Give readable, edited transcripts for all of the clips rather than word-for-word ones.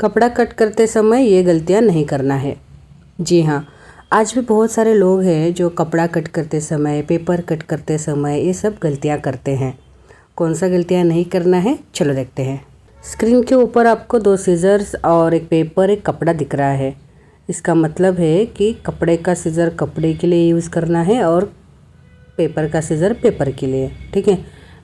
कपड़ा कट करते समय ये गलतियाँ नहीं करना है। जी हाँ, आज भी बहुत सारे लोग हैं जो कपड़ा कट करते समय, पेपर कट करते समय ये सब गलतियाँ करते हैं। कौन सा गलतियाँ नहीं करना है, चलो देखते हैं। स्क्रीन के ऊपर आपको 2 सीजर्स और एक पेपर, एक कपड़ा दिख रहा है। इसका मतलब है कि कपड़े का सीज़र कपड़े के लिए यूज़ करना है और पेपर का सीज़र पेपर के लिए, ठीक है।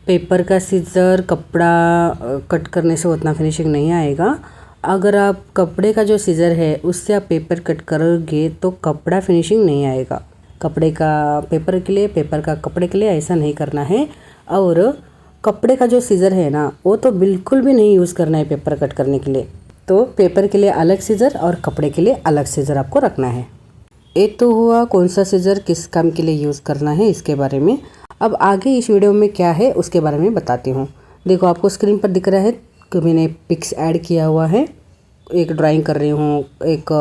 पेपर का सीज़र कपड़ा कट करने से उतना फिनिशिंग नहीं आएगा। अगर आप कपड़े का जो सीज़र है उससे आप पेपर कट करोगे तो कपड़ा फिनिशिंग नहीं आएगा। कपड़े का पेपर के लिए, पेपर का कपड़े के लिए ऐसा नहीं करना है। और कपड़े का जो सीज़र है ना, वो तो बिल्कुल भी नहीं यूज़ करना है पेपर कट करने के लिए। तो पेपर के लिए अलग सीज़र और कपड़े के लिए अलग सीज़र आपको रखना है। एक तो हुआ कौन सा सीज़र किस काम के लिए यूज़ करना है इसके बारे में। अब आगे इस वीडियो में क्या है उसके बारे में बताती हूँ। देखो, आपको स्क्रीन पर दिख रहा है कि मैंने पिक्स ऐड किया हुआ है। एक ड्राइंग कर रही हूँ, एक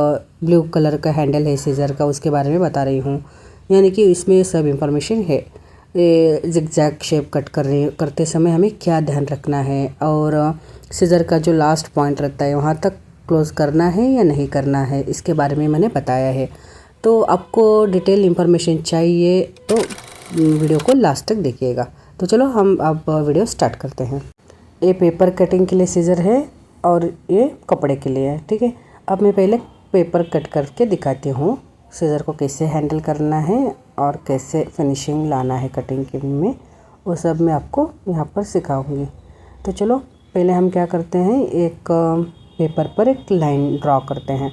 ब्लू कलर का हैंडल है सीज़र का, उसके बारे में बता रही हूँ। यानी कि इसमें सब इंफॉर्मेशन है। जिगजैग शेप कट करते समय हमें क्या ध्यान रखना है, और सीज़र का जो लास्ट पॉइंट रहता है वहाँ तक क्लोज़ करना है या नहीं करना है, इसके बारे में मैंने बताया है। तो आपको डिटेल इन्फॉर्मेशन चाहिए तो वीडियो को लास्ट तक देखिएगा। तो चलो हम अब वीडियो स्टार्ट करते हैं। ये पेपर कटिंग के लिए सीज़र है और ये कपड़े के लिए है, ठीक है। अब मैं पहले पेपर कट करके दिखाती हूँ सीज़र को कैसे हैंडल करना है और कैसे फिनिशिंग लाना है कटिंग के में, वो सब मैं आपको यहाँ पर सिखाऊंगी। तो चलो पहले हम क्या करते हैं, एक पेपर पर एक लाइन ड्रॉ करते हैं।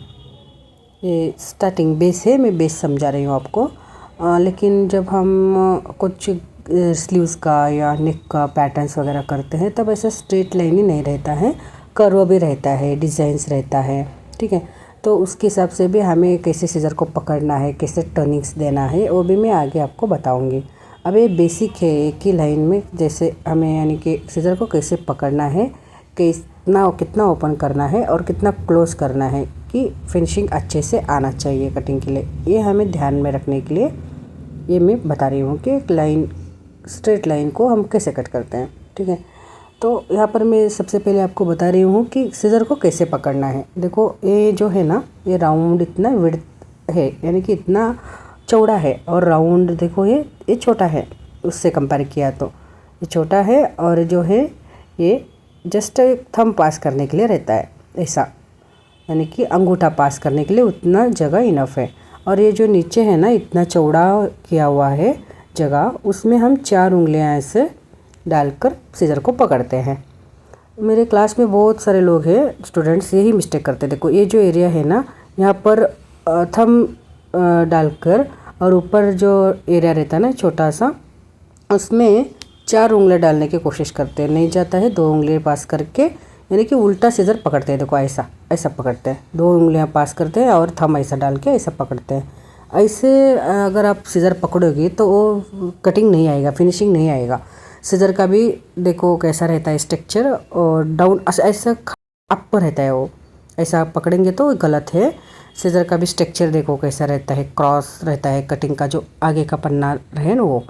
ये स्टार्टिंग बेस है, मैं बेस समझा रही हूँ आपको। लेकिन जब हम कुछ स्लीव्स का या नेक का पैटर्न्स वगैरह करते हैं तब ऐसा स्ट्रेट लाइन ही नहीं रहता है, कर्व भी रहता है, डिज़ाइंस रहता है, ठीक है। तो उसके हिसाब से भी हमें कैसे सीज़र को पकड़ना है, कैसे टर्निंग्स देना है, वो भी मैं आगे आपको बताऊंगी। अब ये बेसिक है, एक ही लाइन में जैसे हमें यानी कि सीज़र को कैसे पकड़ना है, कितना ओपन करना है और कितना क्लोज़ करना है कि फिनिशिंग अच्छे से आना चाहिए कटिंग के लिए। ये हमें ध्यान में रखने के लिए ये मैं बता रही हूँ कि एक लाइन, स्ट्रेट लाइन को हम कैसे कट करते हैं, ठीक है। तो यहाँ पर मैं सबसे पहले आपको बता रही हूँ कि सीज़र को कैसे पकड़ना है। देखो, ये जो है ना, ये राउंड इतना विड्थ है, यानी कि इतना चौड़ा है, और राउंड देखो ये छोटा है, उससे कंपेयर किया तो ये छोटा है। और जो है ये जस्ट थंब पास करने के लिए रहता है ऐसा, यानी कि अंगूठा पास करने के लिए उतना जगह इनफ है। और ये जो नीचे है ना, इतना चौड़ा किया हुआ है जगह, उसमें हम 4 उंगलियां ऐसे डालकर सीज़र को पकड़ते हैं। मेरे क्लास में बहुत सारे लोग हैं, स्टूडेंट्स यही मिस्टेक करते हैं। देखो, ये जो एरिया है ना, यहाँ पर थंब डालकर और ऊपर जो एरिया रहता है ना छोटा सा, उसमें 4 उंगलियां डालने की कोशिश करते हैं, नहीं जाता है। 2 उंगलियां पास करके, यानी कि उल्टा सीज़र पकड़ते हैं। देखो, ऐसा ऐसा पकड़ते हैं, 2 उंगलियां पास करते हैं और थंब ऐसा डाल के ऐसा पकड़ते हैं। ऐसे अगर आप सीज़र पकड़ोगे तो वो कटिंग नहीं आएगा, फिनिशिंग नहीं आएगा। सीज़र का भी देखो कैसा रहता है स्ट्रक्चर, और डाउन ऐसा अप रहता है, वो ऐसा पकड़ेंगे तो गलत है। सीज़र का भी स्ट्रक्चर देखो कैसा रहता है, क्रॉस रहता है कटिंग का, जो आगे का पन्ना रहे ना वो।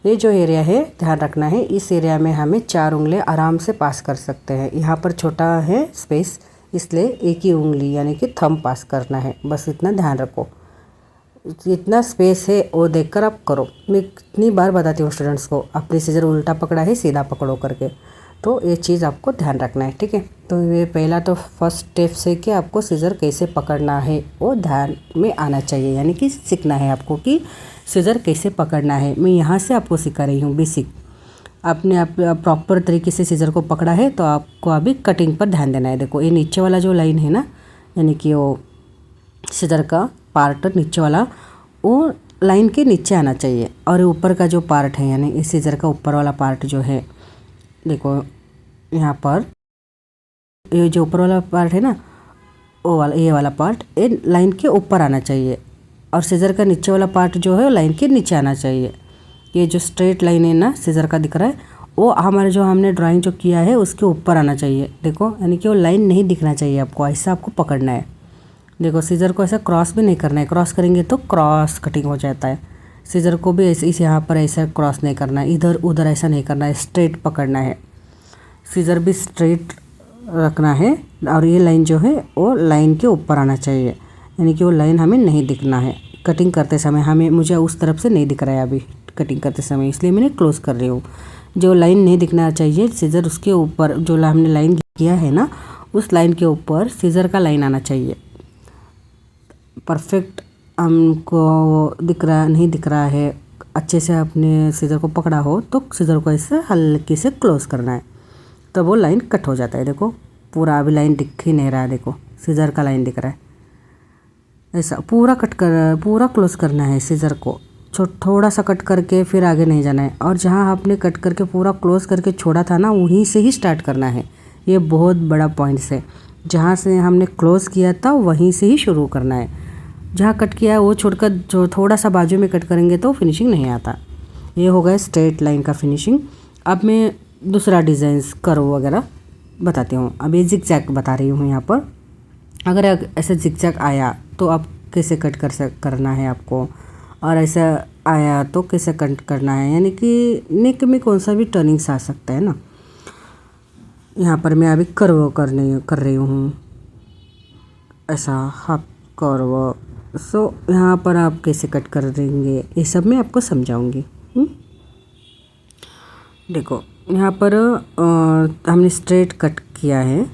ये जो एरिया है ध्यान रखना है, इस एरिया में हमें 4 उंगलियां आराम से पास कर सकते हैं। यहाँ पर छोटा है स्पेस, इसलिए एक ही उंगली यानी कि थंब पास करना है, बस इतना ध्यान रखो। जितना स्पेस है वो देखकर आप करो। मैं कितनी बार बताती हूँ स्टूडेंट्स को, अपनी सीज़र उल्टा पकड़ा है सीधा पकड़ो करके, तो ये चीज़ आपको ध्यान रखना है, ठीक है। तो ये पहला तो फर्स्ट स्टेप से कि आपको सीज़र कैसे पकड़ना है वो ध्यान में आना चाहिए, यानी कि सीखना है आपको कि सीज़र कैसे पकड़ना है। मैं यहाँ से आपको सिखा रही हूँ बेसिक। आपने आप प्रॉपर तरीके से सीज़र को पकड़ा है तो आपको अभी कटिंग पर ध्यान देना है। देखो, ये नीचे वाला जो लाइन है ना, यानी कि वो सीज़र का पार्ट नीचे वाला, वो लाइन के नीचे आना चाहिए। और ये ऊपर का जो पार्ट है, यानी इस सीज़र का ऊपर वाला पार्ट जो है, देखो यहाँ पर ये जो ऊपर वाला पार्ट है ना, वो वाला, ये वाला पार्ट ये लाइन के ऊपर आना चाहिए, और सीज़र का नीचे वाला पार्ट जो है लाइन के नीचे आना चाहिए। ये जो स्ट्रेट लाइन है ना सीज़र का दिख रहा है, वो हमारे जो हमने ड्राइंग जो किया है उसके ऊपर आना चाहिए। देखो, यानी कि वो लाइन नहीं दिखना चाहिए आपको, ऐसा आपको पकड़ना है। देखो, सीज़र को ऐसा क्रॉस भी नहीं करना है, क्रॉस करेंगे तो क्रॉस कटिंग हो जाता है। सीज़र को भी ऐसे इस यहाँ पर ऐसा क्रॉस नहीं करना है, इधर उधर ऐसा नहीं करना है, स्ट्रेट पकड़ना है। सीज़र भी स्ट्रेट रखना है और ये लाइन जो है वो लाइन के ऊपर आना चाहिए, यानी कि वो लाइन हमें नहीं दिखना है कटिंग करते समय। मुझे उस तरफ से नहीं दिख रहा है अभी कटिंग करते समय, इसलिए मैंने क्लोज कर रही हूँ। जो लाइन नहीं दिखना चाहिए सीज़र, उसके ऊपर जो हमने लाइन किया है ना, उस लाइन के ऊपर सीज़र का लाइन आना चाहिए। परफेक्ट हमको नहीं दिख रहा है अच्छे से, अपने सीज़र को पकड़ा हो तो सीज़र को ऐसे हल्के से क्लोज करना है, तो वो लाइन कट हो जाता है। देखो पूरा अभी लाइन दिख ही नहीं रहा है, देखो सीज़र का लाइन दिख रहा है। ऐसा पूरा क्लोज करना है सीज़र को, थोड़ा सा कट करके फिर आगे नहीं जाना है। और जहाँ आपने कट करके पूरा क्लोज करके छोड़ा था ना, वहीं से ही स्टार्ट करना है। ये बहुत बड़ा पॉइंट्स है, जहाँ से हमने क्लोज किया था वहीं से ही शुरू करना है। जहाँ कट किया है वो छोड़कर जो थोड़ा सा बाजू में कट करेंगे तो फिनिशिंग नहीं आता। ये हो गया स्ट्रेट लाइन का फिनिशिंग। अब मैं दूसरा डिज़ाइन कर्व वगैरह बताती हूँ। अब ये जिगजैग बता रही हूँ यहाँ पर। अगर ऐसा जिगजैग आया तो आप कैसे कट करना है आपको, और ऐसा आया तो कैसे कट करना है, यानी कि नेक में कौन सा भी टर्निंग्स आ सकता है ना। यहाँ पर मैं अभी कर्व कर रही हूँ, ऐसा हाफ कर्व। सो यहाँ पर आप कैसे कट कर देंगे ये सब मैं आपको समझाऊंगी। देखो यहाँ पर हमने स्ट्रेट कट किया है,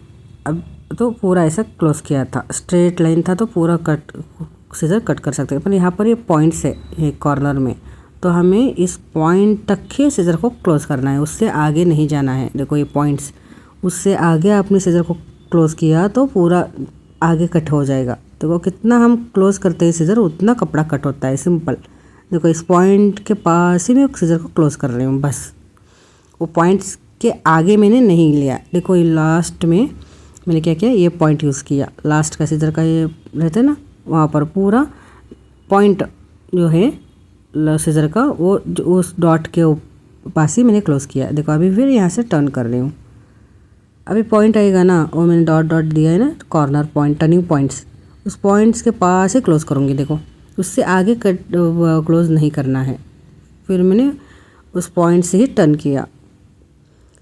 अब तो पूरा ऐसा क्लोज किया था, स्ट्रेट लाइन था तो पूरा सीज़र कट कर सकते हैं। पर यहाँ पर ये पॉइंट्स है ये कॉर्नर में, तो हमें इस पॉइंट तक ही सीज़र को क्लोज करना है, उससे आगे नहीं जाना है। देखो ये पॉइंट्स, उससे आगे आपने सीज़र को क्लोज किया तो पूरा आगे कट हो जाएगा। देखो कितना हम क्लोज करते हैं सीज़र उतना कपड़ा कट होता है, सिंपल। देखो इस पॉइंट के पास ही मैं सीज़र को क्लोज कर रही हूँ, बस वो पॉइंट्स के आगे मैंने नहीं लिया। देखो ये लास्ट में मैंने क्या किया, ये पॉइंट यूज़ किया, लास्ट का सीज़र का ये रहता है ना, वहाँ पर पूरा पॉइंट जो है सीज़र का वो उस डॉट के पास ही मैंने क्लोज किया। देखो अभी फिर यहाँ से टर्न कर रही हूँ। अभी पॉइंट आएगा ना, वो मैंने डॉट दिया है ना, कॉर्नर पॉइंट, टर्निंग पॉइंट्स, उस पॉइंट्स के पास ही क्लोज करूँगी। देखो उससे आगे क्लोज नहीं करना है। फिर मैंने उस पॉइंट से ही टर्न किया।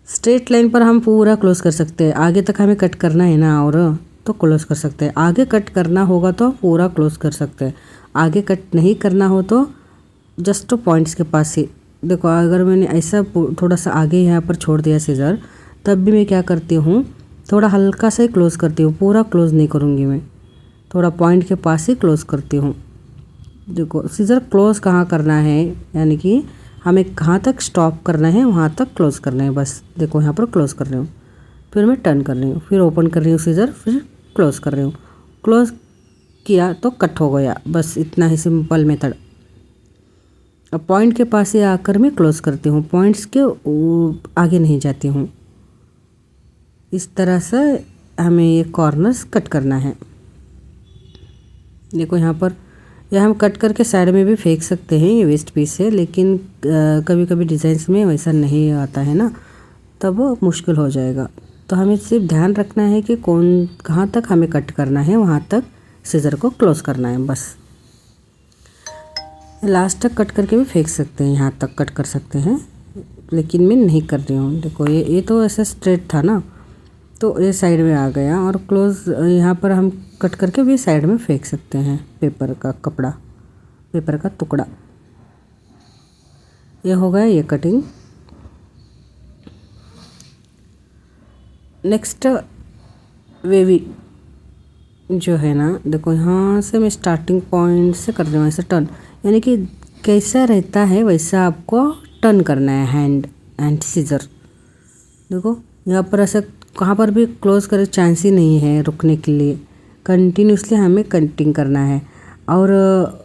स्ट्रेट लाइन पर हम पूरा क्लोज कर सकते हैं, आगे तक हमें कट करना है ना, और तो क्लोज कर सकते हैं। आगे कट करना होगा तो पूरा क्लोज कर सकते हैं, आगे कट नहीं करना हो तो जस्ट पॉइंट्स के पास ही। देखो अगर मैंने ऐसा थोड़ा सा आगे यहाँ पर छोड़ दिया सीज़र, तब भी मैं क्या करती हूँ, थोड़ा हल्का सा ही क्लोज करती हूँ, पूरा क्लोज नहीं करूँगी मैं, थोड़ा पॉइंट के पास ही क्लोज करती हूँ। देखो सीज़र क्लोज कहाँ करना है, यानी कि हमें कहाँ तक स्टॉप करना है वहाँ तक क्लोज करना है, बस। देखो यहाँ पर क्लोज कर रही हूँ, फिर मैं टर्न कर रही हूँ, फिर ओपन कर रही हूँ सीज़र, फिर क्लोज कर रही हूँ। क्लोज किया तो कट हो गया, बस इतना ही सिंपल मेथड। अब पॉइंट के पास ही आकर मैं क्लोज करती हूँ, पॉइंट्स के आगे नहीं जाती हूँ। इस तरह से हमें ये कॉर्नर्स कट करना है। देखो यहाँ पर यह हम कट करके साइड में भी फेंक सकते हैं, ये वेस्ट पीस है, लेकिन कभी कभी डिज़ाइंस में वैसा नहीं आता है ना, तब वो मुश्किल हो जाएगा। तो हमें सिर्फ ध्यान रखना है कि कहाँ तक हमें कट करना है, वहाँ तक सीज़र को क्लोज करना है, बस। लास्ट तक कट करके भी फेंक सकते हैं, यहाँ तक कट कर सकते हैं, लेकिन मैं नहीं कर रही हूँ। देखो ये तो ऐसा स्ट्रेट था ना, तो ये साइड में आ गया, और क्लोज यहाँ पर हम कट करके भी साइड में फेंक सकते हैं, पेपर का कपड़ा, पेपर का टुकड़ा। ये हो गया ये कटिंग। नेक्स्ट वेवी जो है ना, देखो यहाँ से मैं स्टार्टिंग पॉइंट से कर रही हूँ ऐसे टर्न, यानी कि कैसा रहता है वैसा आपको टर्न करना है, हैंड सीज़र। देखो यहाँ पर ऐसा कहाँ पर भी क्लोज करे चांस ही नहीं है रुकने के लिए, कंटिन्यूसली हमें कटिंग करना है। और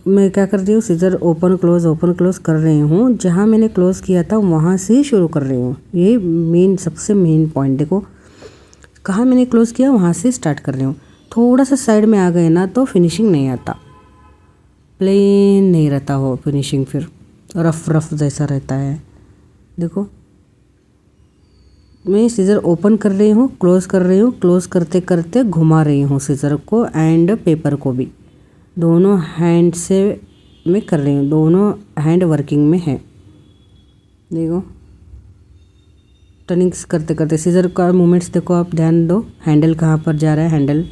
मैं क्या कर रही हूँ, सीज़र ओपन क्लोज कर रही हूँ, जहाँ मैंने क्लोज किया था वहाँ से ही शुरू कर रही हूँ। ये सबसे मेन पॉइंट, देखो कहाँ मैंने क्लोज किया वहाँ से स्टार्ट कर रही हूँ। थोड़ा सा साइड में आ गए ना तो फिनिशिंग नहीं आता, प्लेन नहीं रहता हो फिनिशिंग, फिर रफ जैसा रहता है। देखो मैं सीज़र ओपन कर रही हूँ, क्लोज कर रही हूँ, क्लोज करते करते घुमा रही हूँ सीज़र को एंड पेपर को भी, दोनों हैंड से मैं कर रही हूँ, दोनों हैंड वर्किंग में है। देखो टर्निंग्स करते करते सीज़र का मूवमेंट्स देखो, आप ध्यान दो। हैंडल कहाँ पर जा रहा है, हैंडल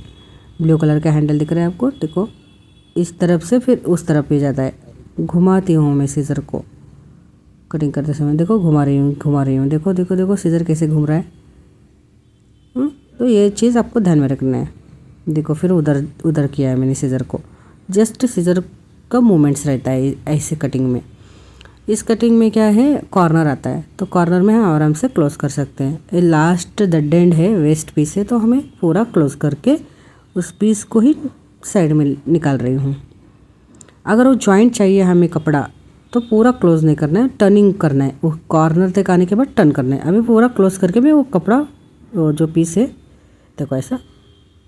ब्लू कलर का हैंडल दिख रहा है आपको, देखो इस तरफ से फिर उस तरफ भी जाता है। घुमाती हूँ मैं सीज़र को कटिंग करते समय, देखो घुमा रही हूँ, देखो देखो देखो सीज़र कैसे घूम रहा है। तो ये चीज़ आपको ध्यान में रखना है। देखो फिर उधर किया है मैंने सीज़र को, जस्ट सीज़र का मूवमेंट्स रहता है ऐसे कटिंग में। इस कटिंग में क्या है, कॉर्नर आता है, तो कॉर्नर में हम आराम से क्लोज कर सकते हैं। ये लास्ट डेड एंड है, वेस्ट पीस है, तो हमें पूरा क्लोज करके उस पीस को ही साइड में निकाल रही हूँ। अगर वो जॉइंट चाहिए हमें कपड़ा तो पूरा क्लोज नहीं करना है, टर्निंग करना है। वो कॉर्नर तक आने के बाद टर्न करना है। अभी पूरा क्लोज करके मैं वो कपड़ा, वो जो पीस है, देखो ऐसा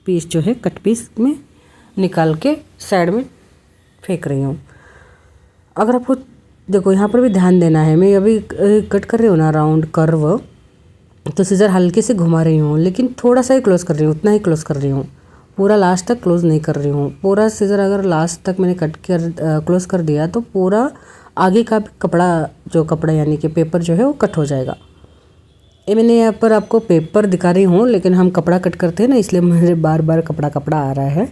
पीस जो है कट पीस में निकाल के साइड में फेंक रही हूँ। अगर आपको देखो यहाँ पर भी ध्यान देना है, मैं अभी कट कर रही हूँ ना राउंड कर्व, तो सीज़र हल्के से घुमा रही हूँ, लेकिन थोड़ा सा ही क्लोज कर रही हूँ, उतना ही क्लोज कर रही हूँ, पूरा लास्ट तक क्लोज नहीं कर रही हूँ। पूरा सीज़र अगर लास्ट तक मैंने क्लोज कर दिया तो पूरा आगे का कपड़ा, जो कपड़ा यानी कि पेपर जो है वो कट हो जाएगा। ये मैंने यहाँ पर आपको पेपर दिखा रही हूँ, लेकिन हम कपड़ा कट करते हैं ना, इसलिए मुझे बार बार कपड़ा आ रहा है।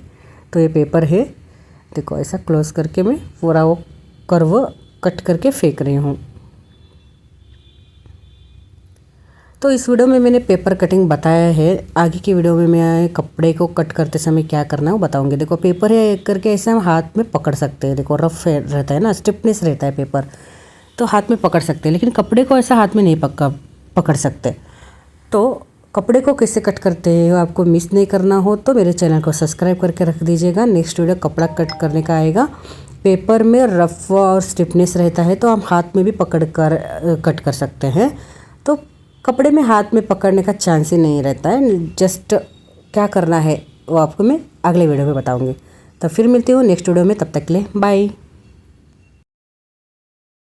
तो ये पेपर है, देखो ऐसा क्लोज करके मैं पूरा वो कर्व कट करके फेंक रही हूँ। तो इस वीडियो में मैंने पेपर कटिंग बताया है। आगे की वीडियो में मैं कपड़े को कट करते समय क्या करना है वो बताऊंगी। देखो पेपर है करके ऐसे हम हाथ में पकड़ सकते हैं, देखो रफ रहता है ना, स्टिफनेस रहता है पेपर, तो हाथ में पकड़ सकते हैं, लेकिन कपड़े को ऐसा हाथ में नहीं पकड़ सकते। तो कपड़े को कैसे कट करते हैं आपको मिस नहीं करना हो तो मेरे चैनल को सब्सक्राइब करके रख दीजिएगा। नेक्स्ट वीडियो कपड़ा कट करने का आएगा। पेपर में रफ और स्टिफनेस रहता है तो हम हाथ में भी पकड़ कर कट कर सकते हैं। तो कपड़े में हाथ में पकड़ने का चांस ही नहीं रहता है। जस्ट क्या करना है वो आपको मैं अगले वीडियो में बताऊंगी। तो फिर मिलती हूँ नेक्स्ट वीडियो में, तब तक के लिए बाय।